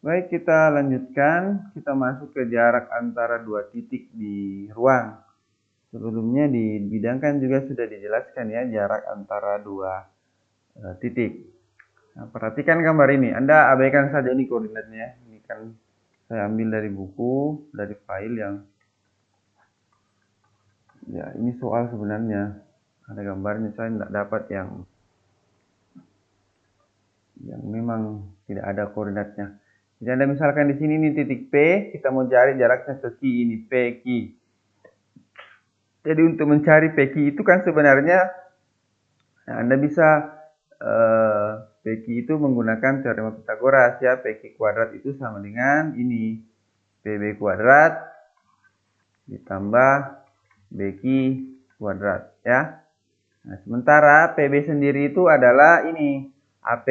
Baik, kita lanjutkan. Kita masuk ke jarak antara dua titik di ruang. Sebelumnya di bidang kan juga sudah dijelaskan ya jarak antara dua titik. Nah, perhatikan gambar ini. Anda abaikan saja ini koordinatnya. Ini kan saya ambil dari buku, dari file yang ya ini soal sebenarnya ada gambarnya. Saya tidak dapat yang memang tidak ada koordinatnya. Jadi Anda misalkan di sini ini titik P, kita mau cari jaraknya ke Q ini, PQ. Jadi untuk mencari PQ itu kan sebenarnya Anda bisa PQ itu menggunakan teorema Pitagoras ya. PQ kuadrat itu sama dengan ini, PB kuadrat ditambah BQ kuadrat ya. Nah, sementara PB sendiri itu adalah ini, AP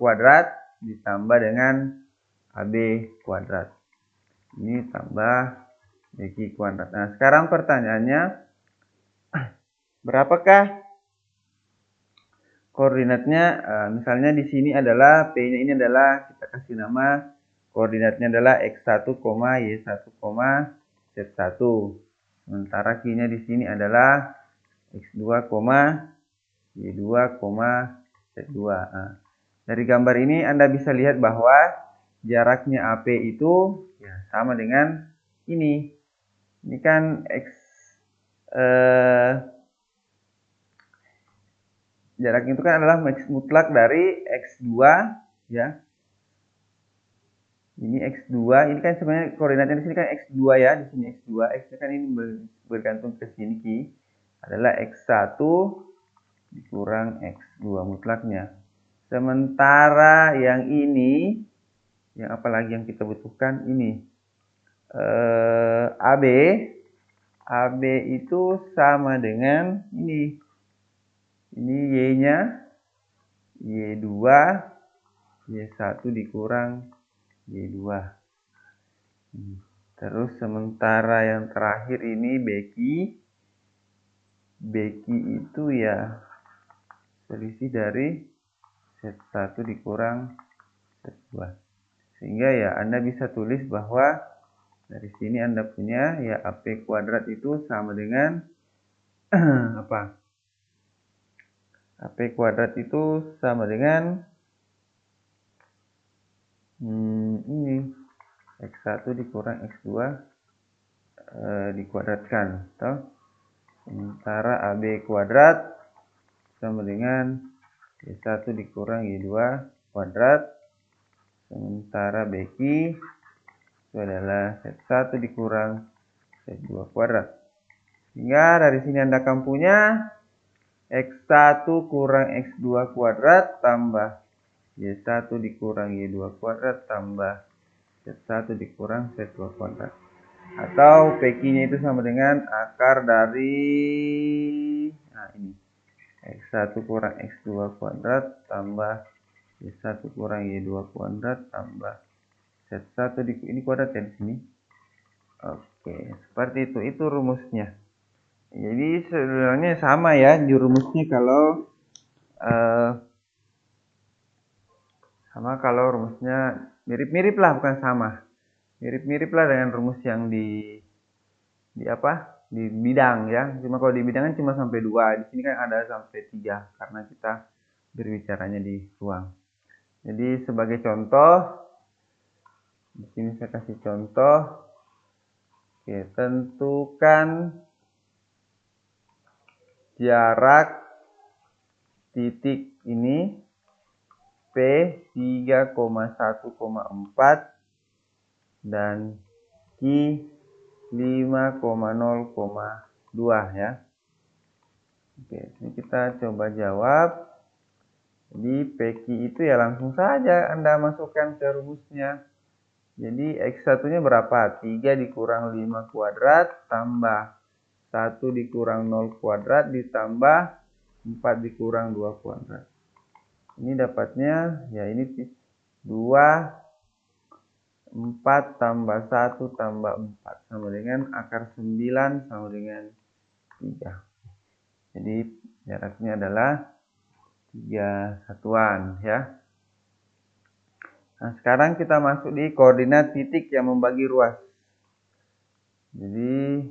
kuadrat ditambah dengan AB kuadrat. Ini tambah BQ kuadrat. Nah, sekarang pertanyaannya, berapakah koordinatnya? Misalnya di sini adalah P-nya ini adalah kita kasih nama koordinatnya adalah X1, Y1, Z1. Sementara Q-nya di sini adalah X2, Y2, Z2. Nah, dari gambar ini Anda bisa lihat bahwa jaraknya AP itu ya sama dengan ini. Ini kan jarak itu kan adalah max mutlak dari X2 ya. Ini X2, ini kan sebenarnya koordinatnya di sini kan X2 ya, di sini X2, X kan ini bergantung ke sini Ki adalah X1 dikurang X2 mutlaknya. Sementara yang ini, yang apalagi yang kita butuhkan ini AB itu sama dengan ini Y-nya Y2 Y1 dikurang Y2. Terus sementara yang terakhir ini BQ itu ya selisih dari Z1 dikurang Z2. Sehingga ya Anda bisa tulis bahwa dari sini Anda punya ya AP kuadrat itu sama dengan apa? AP kuadrat itu sama dengan ini X1 dikurang X2 dikuadratkan. Toh? Sementara AB kuadrat sama dengan Y1 dikurang Y2 kuadrat. Sementara BQ itu adalah Z1 dikurang Z2 kuadrat. Sehingga dari sini Anda akan punya X1 kurang X2 kuadrat tambah Y1 dikurang Y2 kuadrat tambah Z1 dikurang Z2 kuadrat. Atau PQ-nya itu sama dengan akar dari ini X1 kurang X2 kuadrat tambah Y1 kurang Y2 kuadrat tambah Z1 ini kuadrat ya di sini. Oke, seperti itu. Itu rumusnya. Jadi sebenarnya sama ya di rumusnya kalau rumusnya mirip-mirip lah, bukan sama. Mirip-mirip lah dengan rumus yang di bidang ya. Cuma kalau di bidang kan cuma sampai 2. Di sini kan ada sampai 3 karena kita berbicaranya di ruang. Jadi sebagai contoh, di sini saya kasih contoh. Oke, tentukan jarak titik ini P 3,1,4 dan Q 5,0,2 ya. Oke, ini kita coba jawab. Jadi PQ itu ya langsung saja Anda masukkan ke rumusnya. Jadi X1-nya berapa? 3 dikurang 5 kuadrat tambah 1 dikurang 0 kuadrat ditambah 4 dikurang 2 kuadrat. Ini dapatnya ya ini 2 4 tambah 1 tambah 4 sama dengan akar 9 sama dengan 3. Jadi jaraknya adalah 3 satuan ya. Nah, sekarang kita masuk di koordinat titik yang membagi ruas. Jadi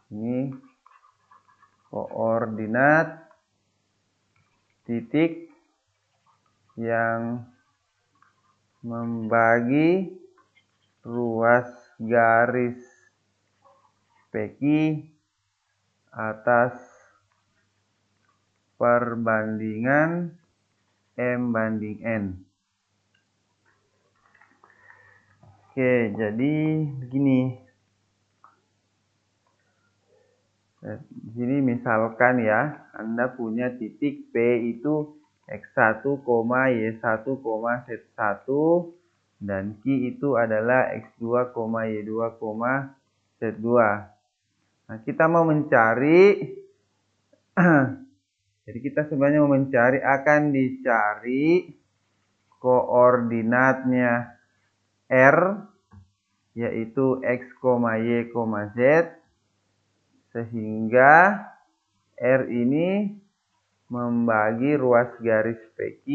ini koordinat titik yang membagi ruas garis PQ atas perbandingan M/N. Oke, jadi begini. Di sini misalkan ya, Anda punya titik P itu X1, Y1, Z1 dan Q itu adalah X2, Y2, Z2. Nah, kita mau mencari jadi kita sebenarnya mau mencari, akan dicari koordinatnya R yaitu X, Y, Z, sehingga R ini membagi ruas garis PQ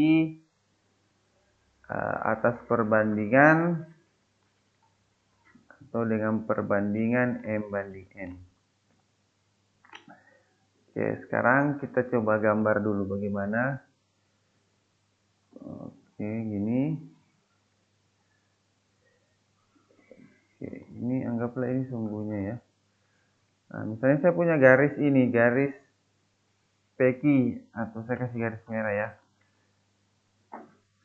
atas perbandingan atau dengan perbandingan M/N. Oke, sekarang kita coba gambar dulu bagaimana. Oke, gini. Oke, ini anggaplah ini sumbunya ya. Nah, misalnya saya punya garis ini, garis PQ, atau saya kasih garis merah ya.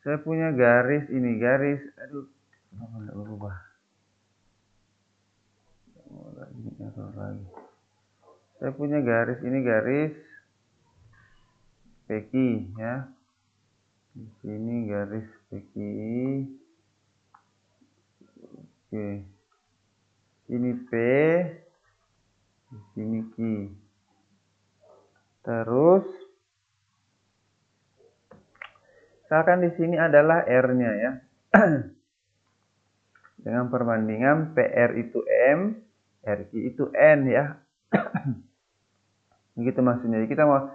Saya punya garis ini, garis, aduh, kenapa enggak berubah? Lagi. Saya punya garis ini, garis PQ ya. Di sini garis PQ. Oke. Ini P, di sini Q. Terus misalkan di sini adalah R-nya ya. Dengan perbandingan PR itu M, RQ itu N ya. Begitu maksudnya. Jadi kita mau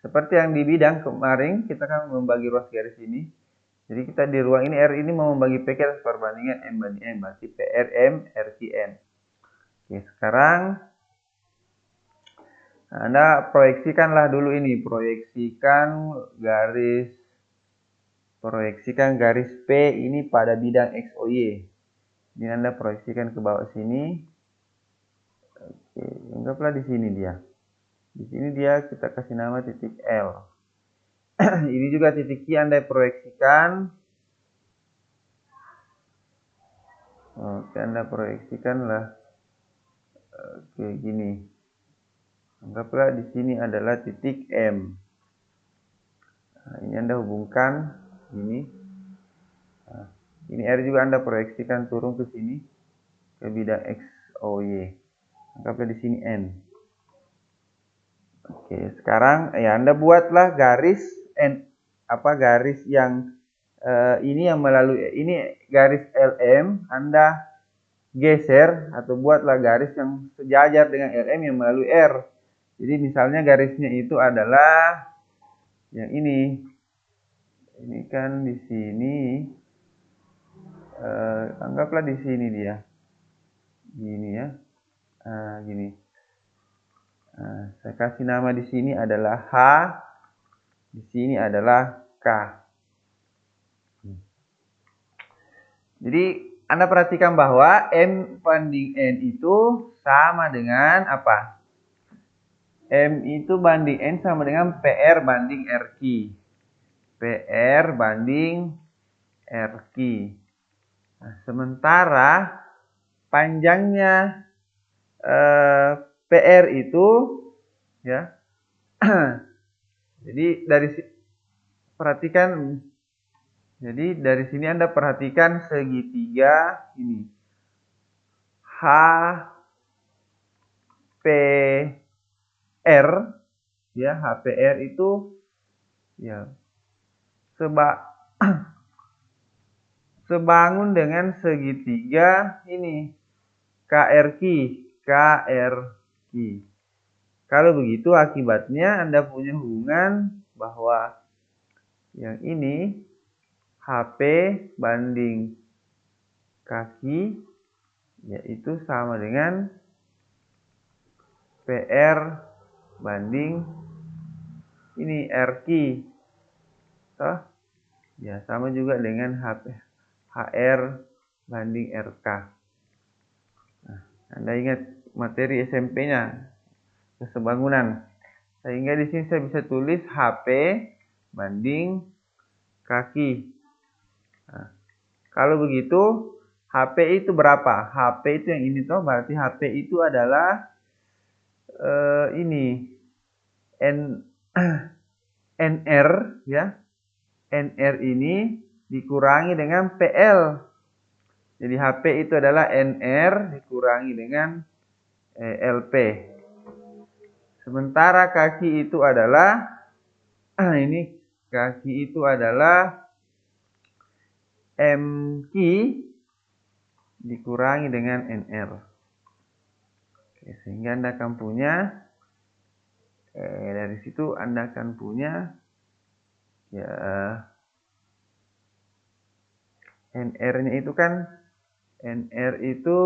seperti yang di bidang kemarin, kita kan membagi ruas garis ini. Jadi kita di ruang ini R ini mau membagi PQ atas perbandingan M/N, berarti PR M, RQ N. Oke, sekarang Anda proyeksikanlah dulu ini, proyeksikan garis P ini pada bidang X, O, Y. Ini Anda proyeksikan ke bawah sini. Oke, anggaplah di sini dia. Di sini dia kita kasih nama titik L. Ini juga titik Q Anda proyeksikan. Oke, Anda proyeksikanlah. Oke, gini. Anggaplah di sini adalah titik M. Nah, ini Anda hubungkan ini. Nah, ini R juga Anda proyeksikan turun ke sini ke bidang X, O, Y. Anggaplah di sini N. Oke, sekarang ya Anda buatlah garis N, garis yang ini yang melalui ini garis LM, Anda geser atau buatlah garis yang sejajar dengan LM yang melalui R. Jadi misalnya garisnya itu adalah yang ini. Ini kan di sini, anggaplah di sini dia, gini ya, gini. Saya kasih nama di sini adalah H, di sini adalah K. Jadi Anda perhatikan bahwa M/N itu sama dengan apa? M itu banding N sama dengan PR banding RQ. PR banding RQ. Nah, sementara panjangnya PR itu ya. Jadi perhatikan. Jadi dari sini Anda perhatikan segitiga ini. HPR ya, HPR itu ya sebangun dengan segitiga ini KRQ. Kalau begitu akibatnya Anda punya hubungan bahwa yang ini HP banding kaki, yaitu sama dengan PR banding ini RQ. Toh? Ya, sama juga dengan HR banding RK. Nah, Anda ingat materi SMP-nya, kesebangunan. Sehingga di sini saya bisa tulis HP banding kaki. Nah, kalau begitu, HP itu berapa? HP itu yang ini toh, berarti HP itu adalah ini NR ya. NR ini dikurangi dengan PL. Jadi HP itu adalah NR dikurangi dengan LP. Sementara kaki itu adalah ini kaki itu adalah MQ dikurangi dengan NR. Oke, sehingga Anda akan punya dari situ Anda akan punya ya NR-nya itu kan NR itu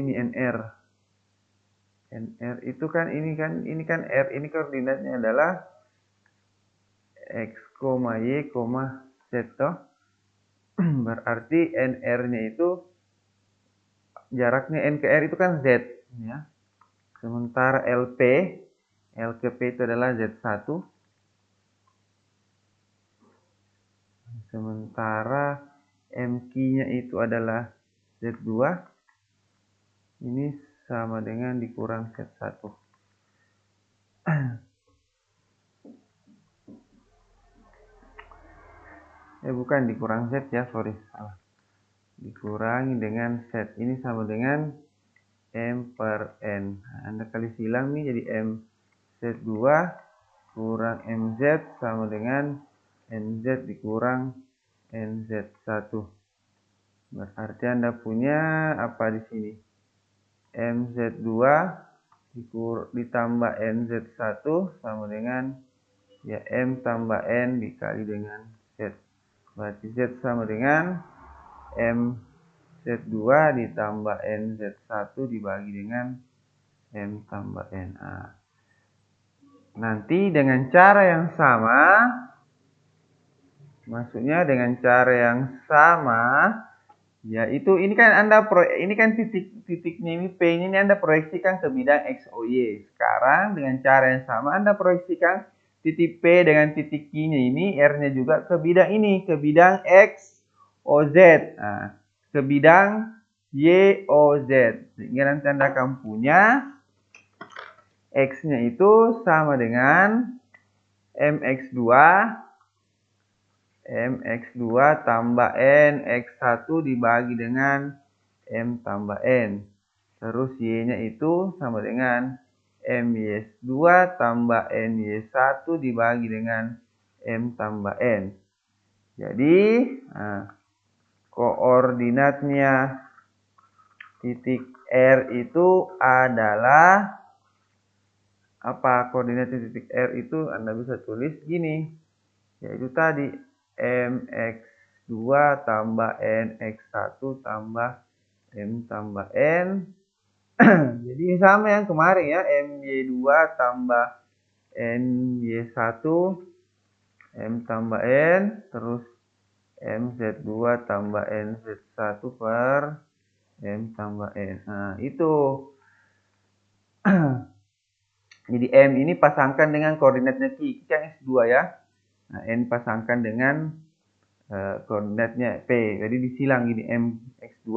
ini NR itu kan ini kan R, ini koordinatnya adalah X, Y, Z toh. Berarti NR-nya itu jaraknya N ke R itu kan Z ya. Sementara L ke P itu adalah Z1. Sementara MQ-nya itu adalah Z2. Ini sama dengan dikurang Z1. Bukan dikurang Z ya, sorry, salah. Dikurangi dengan Z. Ini sama dengan M per N. Nah, Anda kali silang nih jadi M Z2 kurang MZ sama dengan NZ dikurang NZ1. Berarti Anda punya apa di sini? MZ2 ditambah NZ1 sama dengan ya M tambah N dikali dengan Z. Berarti Z sama dengan MZ2 ditambah NZ1 dibagi dengan M tambah N. Nanti dengan cara yang sama, maksudnya dengan cara yang sama, yaitu ini kan ini kan titiknya ini P-nya ini Anda proyeksikan ke bidang X, O, Y. Sekarang dengan cara yang sama Anda proyeksikan titik P dengan titik Q-nya ini, R-nya juga ke bidang ini, ke bidang X, O, Z. Nah, ke bidang Y, O, Z. Sehingga nanti Anda akan punya X-nya itu sama dengan MX2 tambah N X1 dibagi dengan M tambah N. Terus Y-nya itu sama dengan MY2 tambah NY1 dibagi dengan M tambah N. Jadi, koordinatnya titik R itu adalah apa? Koordinatnya titik R itu Anda bisa tulis gini, yaitu tadi MX2 tambah NX1 tambah M tambah N. Jadi sama yang kemarin ya, MY2 tambah NY1 M tambah N, terus MZ2 tambah NZ1 per M tambah N. Nah, itu. Jadi M ini pasangkan dengan koordinatnya Q, kan X2 ya. Nah, N pasangkan dengan koordinatnya P. Jadi disilang gini, MX2,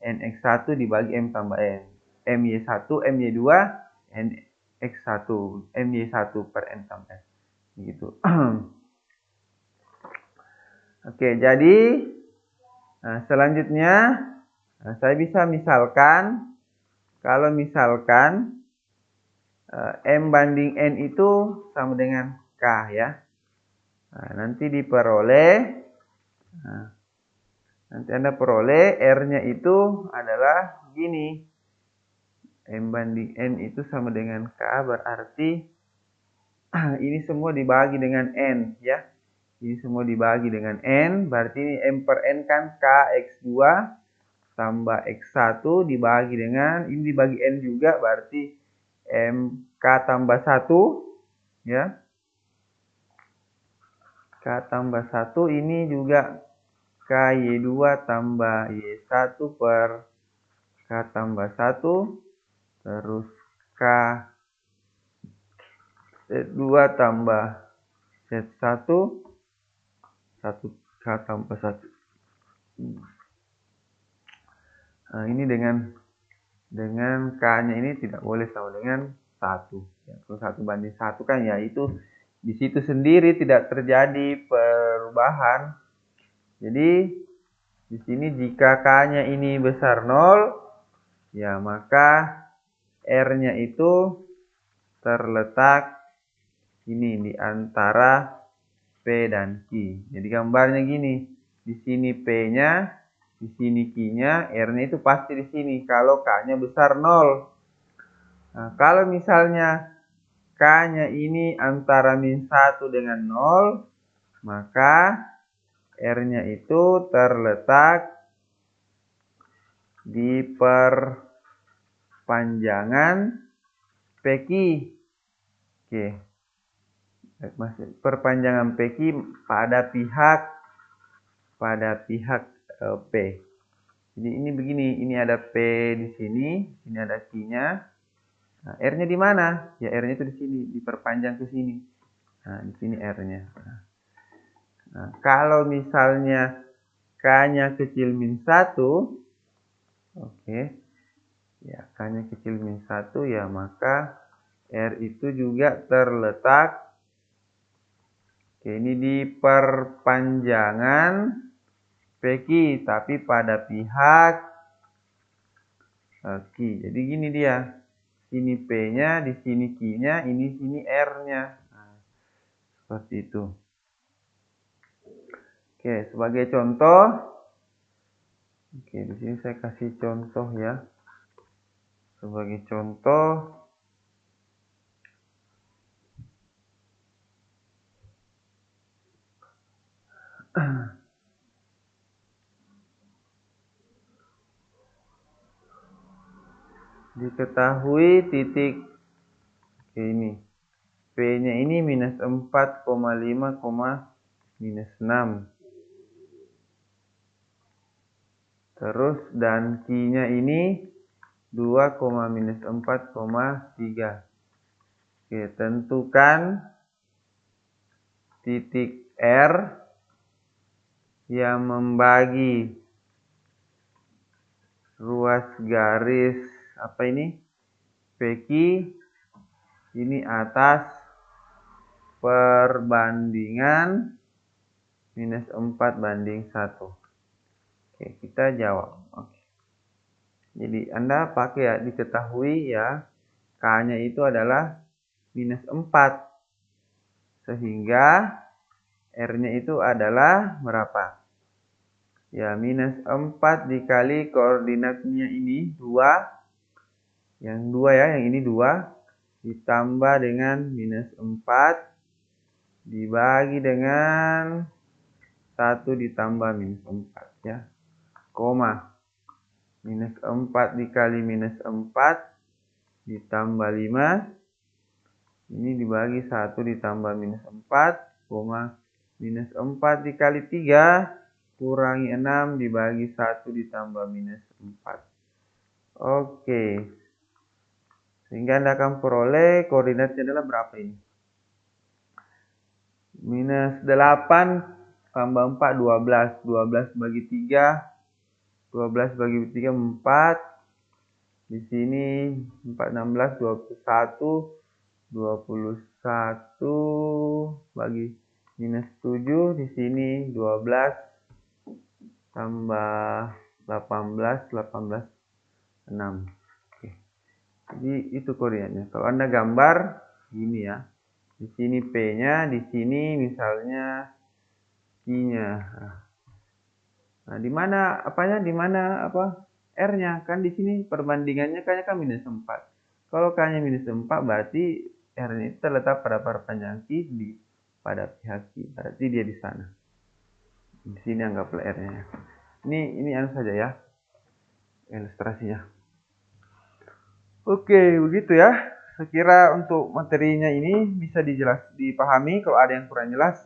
NX1 dibagi M tambah N. MY1, MY2, NX1, MY1 per N tambah N. Gitu. Oke, jadi selanjutnya saya bisa misalkan, kalau misalkan M banding N itu sama dengan K ya. Nanti diperoleh, nanti Anda peroleh R-nya itu adalah gini. M banding N itu sama dengan K, berarti ini semua dibagi dengan N ya. Ini semua dibagi dengan N, berarti ini M per N kan K X2 tambah X1 dibagi dengan, ini dibagi N juga, berarti MK tambah 1, ya. K tambah 1 ini juga KY2 tambah Y1 per K tambah 1, terus K Z2 tambah Z1, 1K tambah 1. Nah, ini dengan K-nya ini tidak boleh sama dengan 1. Ya, kalau 1 banding 1 kan ya itu di situ sendiri tidak terjadi perubahan. Jadi di sini jika K-nya ini besar 0, ya maka R-nya itu terletak ini di antara P dan Q. Jadi gambarnya gini, di sini P-nya, di sini Q-nya, R-nya itu pasti di sini kalau K-nya besar 0. Nah, kalau misalnya K-nya ini antara min 1 dengan 0, maka R-nya itu terletak di perpanjangan PQ. Oke. Perpanjangan PQ pada pihak P. Jadi ini begini, ini ada P di sini, ini ada Q-nya. Nah, R-nya di mana? Ya R-nya itu di sini, diperpanjang ke sini. Nah, di sini R-nya. Nah, kalau misalnya K-nya kecil min 1, oke. Ya, K-nya kecil min 1, ya maka R itu juga terletak, oke, ini di perpanjangan PQ, tapi pada pihak Q. Jadi gini dia. Sini P-nya, di sini Q-nya, ini sini R-nya. Nah, seperti itu. Oke, sebagai contoh, oke, di sini saya kasih contoh ya. Sebagai contoh, diketahui titik, oke, ini P-nya ini minus 4,5, minus 6. Terus dan Q-nya ini 2, minus 4,3. Oke, tentukan titik R yang membagi ruas garis apa ini? PQ ini atas perbandingan minus 4 banding 1. Oke, kita jawab. Oke. Jadi Anda pakai ya, diketahui ya, K-nya itu adalah minus 4. Sehingga R-nya itu adalah berapa? Ya, minus 4 dikali koordinatnya ini 2. Yang 2 ya, yang ini 2. Ditambah dengan minus 4 dibagi dengan 1 ditambah minus 4 ya. Koma. Minus 4 dikali minus 4 ditambah 5. Ini dibagi 1 ditambah minus 4, koma. Minus 4 dikali 3 kurangi 6 dibagi 1 ditambah minus 4. Oke. Sehingga Anda akan peroleh koordinatnya adalah berapa ini? Minus 8 tambah 4, 12. 12 bagi 3. 12 bagi 3, 4. Di sini 4, 16, 21. 21 bagi minus 7. Di sini 12 tambah 18, 18, 6. Oke. Jadi itu koordinatnya. Kalau Anda gambar gini ya. Di sini P-nya, di sini misalnya Q-nya. Nah, di mana apanya? Di mana apa? R-nya. Kan di sini perbandingannya kayaknya kan minus 4. Kalau K-nya minus 4 berarti R-nya itu terletak pada perpanjangan Q di pada pihak Q, berarti dia di sana. Di sini anggaplah R-nya. Ini anu saja ya, ilustrasinya. Oke, begitu ya. Sekira untuk materinya ini bisa dipahami. Kalau ada yang kurang jelas,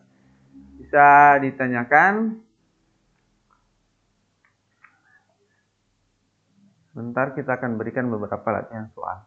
bisa ditanyakan. Sebentar kita akan berikan beberapa latihan soal.